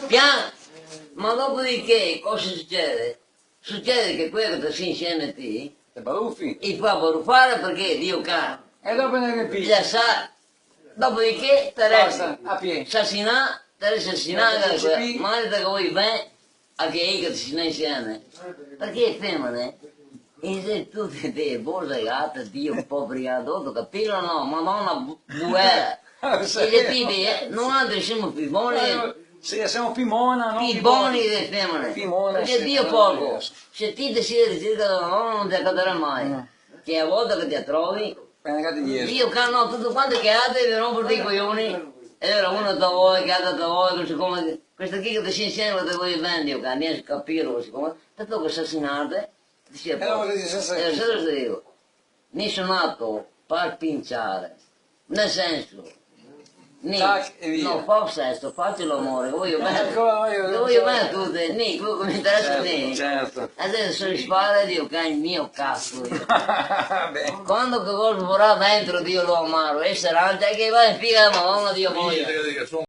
piano, ma dopodiché cosa succede? Succede che quello che si insieme a te, Te baruffi. e fa barufare perché Dio caro, E dopo ne ripitti. già sa, dopodiché te Basta, resti a piedi. assassinare, te resti assassinare, CP. magari che vuoi bene, a che ti si insieme, perché femmine, e se tu ti devi borregata, Dio poveri adulto, capito no, madonna buera, e le tipi non hanno siamo più buoni, Sì, siamo Pimona, no? più buoni delle femmine, Pimona, perché sì, Dio no, poco, sì. se ti decidi di dire non ti accadrà mai, No. che a volte che ti trovi, Penegate dietro. io no, tutto quanto che ha devi rompere i coglioni, e allora uno da voi, che ha da voi, questo qui che ti si insieme da voi vendi, io non riesco a capirlo, siccome, tanto che assassinate, ti si è non si dice sempre. se lo dico, ne sono nato per pinciare, nel senso, Tac, e via. no, fa sesso, faccio l'amore, voglio bene, io- voglio bene tutte, né, quello che mi interessa né, Certo. adesso sono le spalle, dico che è il mio cazzo, io. Beh. Quando che vuol lavorare dentro Dio lo amaro, e sarà anche che va in fila, ma Dio muoia.